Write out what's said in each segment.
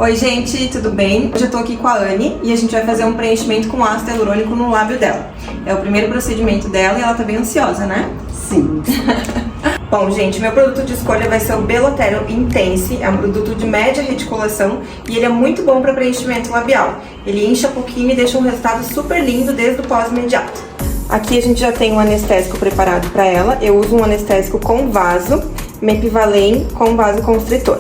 Oi gente, tudo bem? Hoje eu tô aqui com a Anne e a gente vai fazer um preenchimento com ácido hialurônico no lábio dela. É o primeiro procedimento dela e ela tá bem ansiosa, né? Sim. Bom, gente, meu produto de escolha vai ser o Belotero Intense. É um produto de média reticulação e ele é muito bom para preenchimento labial. Ele incha pouquinho e deixa um resultado super lindo desde o pós-imediato. Aqui a gente já tem um anestésico preparado para ela. Eu uso um anestésico com vaso, Mepivalem com vasoconstritor.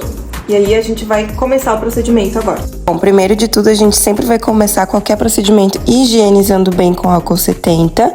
E aí a gente vai começar o procedimento agora. Bom, primeiro de tudo a gente sempre vai começar qualquer procedimento higienizando bem com álcool 70.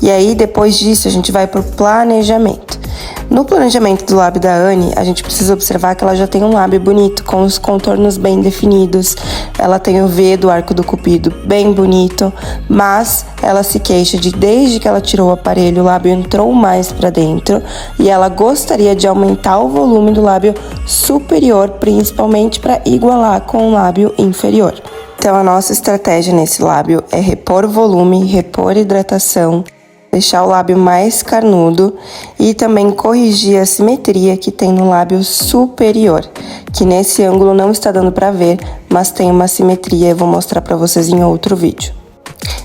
E aí depois disso a gente vai pro planejamento. No planejamento do lábio da Anne, a gente precisa observar que ela já tem um lábio bonito, com os contornos bem definidos. Ela tem o V do arco do cupido bem bonito, mas ela se queixa de desde que ela tirou o aparelho, o lábio entrou mais para dentro e ela gostaria de aumentar o volume do lábio superior, principalmente para igualar com o lábio inferior. Então a nossa estratégia nesse lábio é repor volume, repor hidratação, deixar o lábio mais carnudo e também corrigir a simetria que tem no lábio superior, que nesse ângulo não está dando para ver, mas tem uma simetria, eu vou mostrar para vocês em outro vídeo.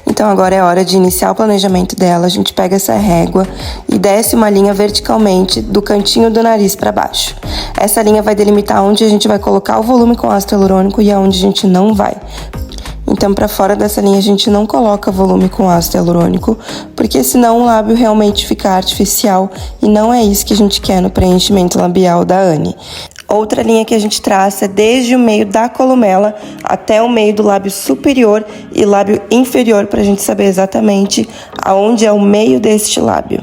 Então agora é hora de iniciar o planejamento dela. A gente pega essa régua e desce uma linha verticalmente do cantinho do nariz para baixo. Essa linha vai delimitar onde a gente vai colocar o volume com ácido hialurônico e aonde a gente não vai. Então, para fora dessa linha, a gente não coloca volume com ácido hialurônico, porque senão o lábio realmente fica artificial e não é isso que a gente quer no preenchimento labial da Anne. Outra linha que a gente traça é desde o meio da columela até o meio do lábio superior e lábio inferior, para a gente saber exatamente aonde é o meio deste lábio.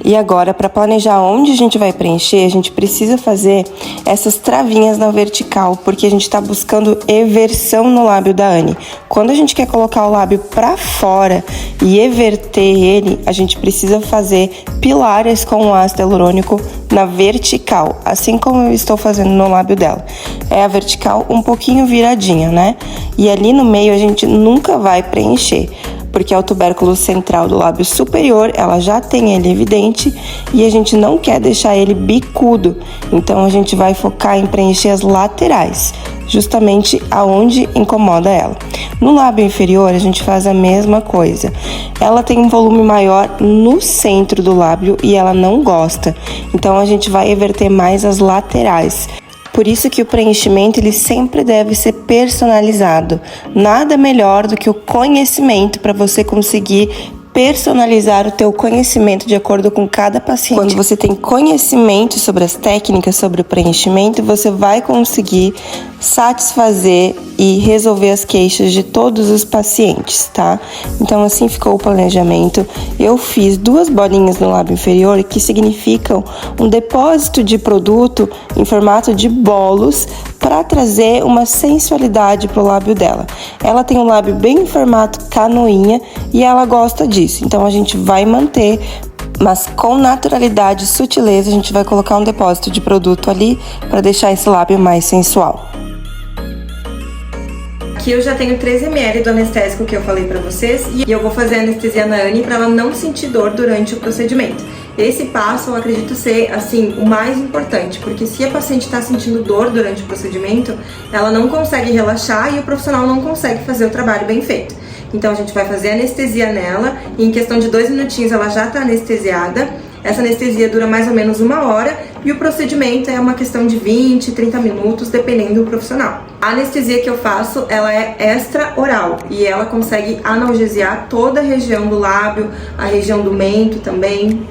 E agora, para planejar onde a gente vai preencher, a gente precisa fazer essas travinhas na vertical, porque a gente está buscando eversão no lábio da Anne. Quando a gente quer colocar o lábio para fora e everter ele, a gente precisa fazer pilares com o ácido hialurônico na vertical, assim como eu estou fazendo no lábio dela. É a vertical um pouquinho viradinha, né? E ali no meio a gente nunca vai preencher, porque é o tubérculo central do lábio superior, ela já tem ele evidente e a gente não quer deixar ele bicudo. Então a gente vai focar em preencher as laterais, justamente aonde incomoda ela. No lábio inferior a gente faz a mesma coisa. Ela tem um volume maior no centro do lábio e ela não gosta. Então a gente vai everter mais as laterais. Por isso que o preenchimento ele sempre deve ser personalizado. Nada melhor do que o conhecimento para você conseguir personalizar o teu conhecimento de acordo com cada paciente. Quando você tem conhecimento sobre as técnicas, sobre o preenchimento, você vai conseguir satisfazer e resolver as queixas de todos os pacientes, tá? Então assim ficou o planejamento. Eu fiz 2 bolinhas no lábio inferior, que significam um depósito de produto em formato de bolos para trazer uma sensualidade pro lábio dela. Ela tem um lábio bem em formato canoinha e ela gosta disso. Então a gente vai manter, mas com naturalidade e sutileza, a gente vai colocar um depósito de produto ali para deixar esse lábio mais sensual. Aqui eu já tenho 13 ml do anestésico que eu falei pra vocês e eu vou fazer a anestesia na Anne pra ela não sentir dor durante o procedimento. Esse passo eu acredito ser, assim, o mais importante, porque se a paciente tá sentindo dor durante o procedimento, ela não consegue relaxar e o profissional não consegue fazer o trabalho bem feito. Então a gente vai fazer anestesia nela e em questão de 2 minutinhos ela já tá anestesiada. Essa anestesia dura mais ou menos 1 hora e o procedimento é uma questão de 20, 30 minutos, dependendo do profissional. A anestesia que eu faço, ela é extra-oral e ela consegue analgesiar toda a região do lábio, a região do mento também.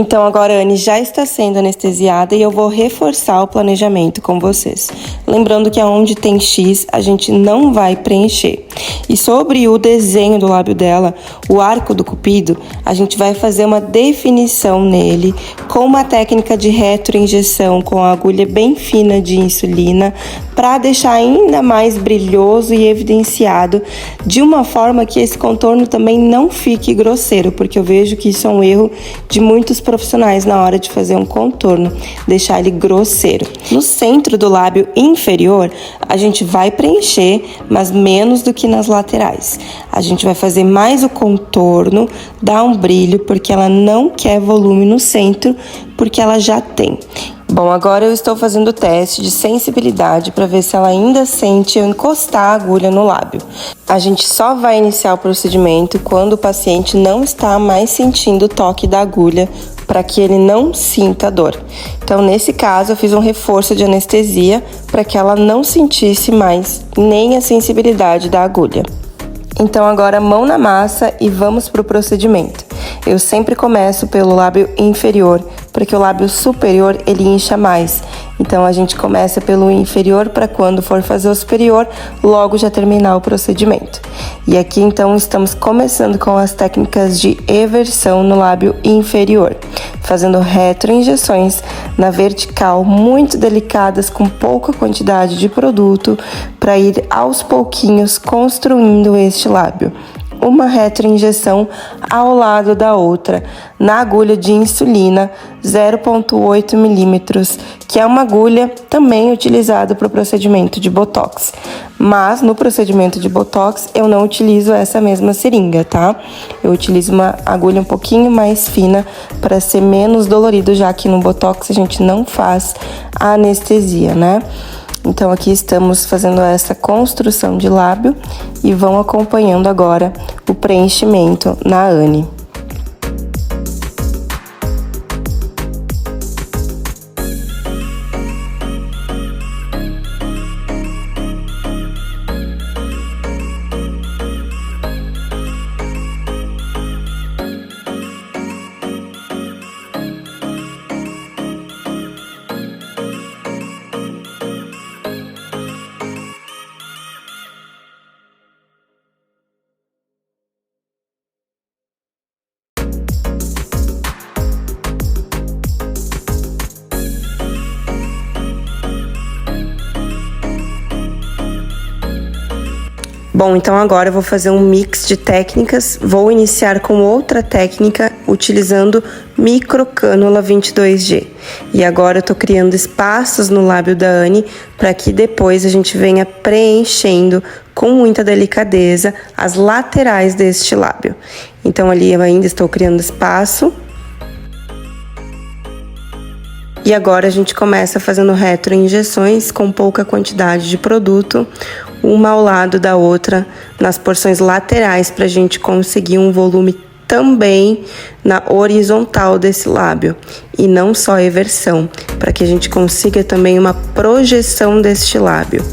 Então agora a Anne já está sendo anestesiada e eu vou reforçar o planejamento com vocês. Lembrando que aonde tem X, a gente não vai preencher. E sobre o desenho do lábio dela, o arco do cupido, a gente vai fazer uma definição nele com uma técnica de retroinjeção com a agulha bem fina de insulina para deixar ainda mais brilhoso e evidenciado de uma forma que esse contorno também não fique grosseiro, porque eu vejo que isso é um erro de muitos profissionais na hora de fazer um contorno, deixar ele grosseiro. No centro do lábio inferior, a gente vai preencher, mas menos do que nas laterais. A gente vai fazer mais o contorno, dar um brilho, porque ela não quer volume no centro, porque ela já tem. Bom, agora eu estou fazendo o teste de sensibilidade para ver se ela ainda sente eu encostar a agulha no lábio. A gente só vai iniciar o procedimento quando o paciente não está mais sentindo o toque da agulha, para que ele não sinta dor. Então, nesse caso, eu fiz um reforço de anestesia para que ela não sentisse mais nem a sensibilidade da agulha. Então agora mão na massa e vamos para o procedimento. Eu sempre começo pelo lábio inferior, porque o lábio superior ele incha mais. Então a gente começa pelo inferior para quando for fazer o superior, logo já terminar o procedimento. E aqui então estamos começando com as técnicas de eversão no lábio inferior, fazendo retroinjeções na vertical muito delicadas com pouca quantidade de produto para ir aos pouquinhos construindo este lábio. Uma retroinjeção ao lado da outra, na agulha de insulina 0,8 milímetros, que é uma agulha também utilizada para o procedimento de Botox. Mas no procedimento de Botox eu não utilizo essa mesma seringa, tá? Eu utilizo uma agulha um pouquinho mais fina para ser menos dolorido, já que no Botox a gente não faz a anestesia, né? Então aqui estamos fazendo essa construção de lábio e vão acompanhando agora o preenchimento na Anne. Bom, então agora eu vou fazer um mix de técnicas. Vou iniciar com outra técnica utilizando microcânula 22G. E agora eu tô criando espaços no lábio da Anne para que depois a gente venha preenchendo com muita delicadeza as laterais deste lábio. Então ali eu ainda estou criando espaço. E agora a gente começa fazendo retroinjeções com pouca quantidade de produto, uma ao lado da outra, nas porções laterais, para a gente conseguir um volume também na horizontal desse lábio. E não só eversão, para que a gente consiga também uma projeção deste lábio.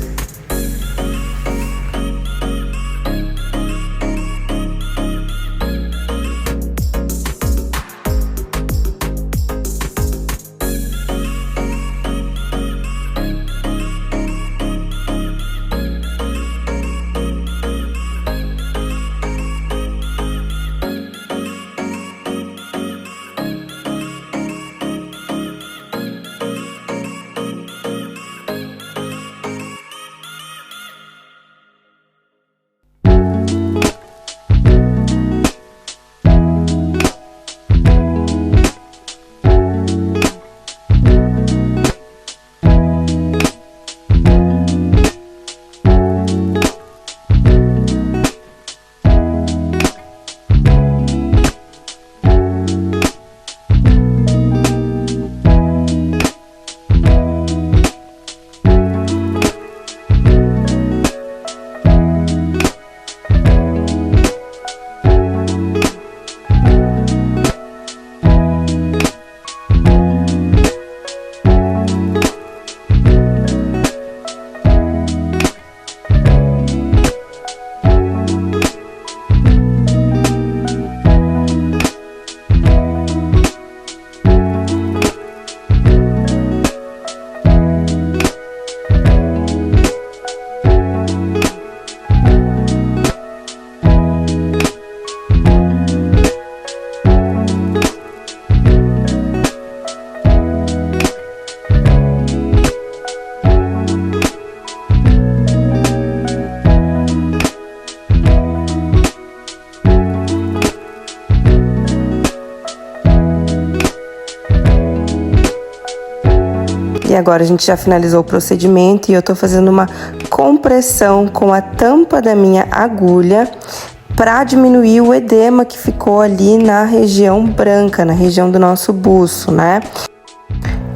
E agora a gente já finalizou o procedimento e eu tô fazendo uma compressão com a tampa da minha agulha para diminuir o edema que ficou ali na região branca, na região do nosso buço, né?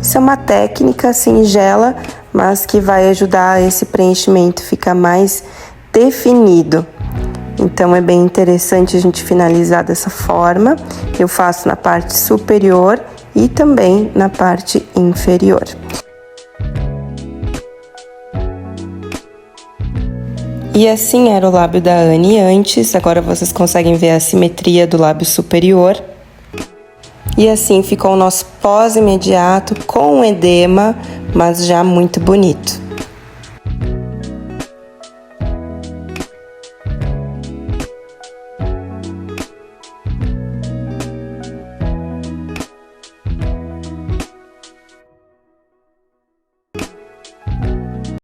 Isso é uma técnica singela, mas que vai ajudar esse preenchimento a ficar mais definido. Então é bem interessante a gente finalizar dessa forma. Eu faço na parte superior e também na parte inferior. E assim era o lábio da Anne antes, agora vocês conseguem ver a simetria do lábio superior. E assim ficou o nosso pós imediato com edema, mas já muito bonito.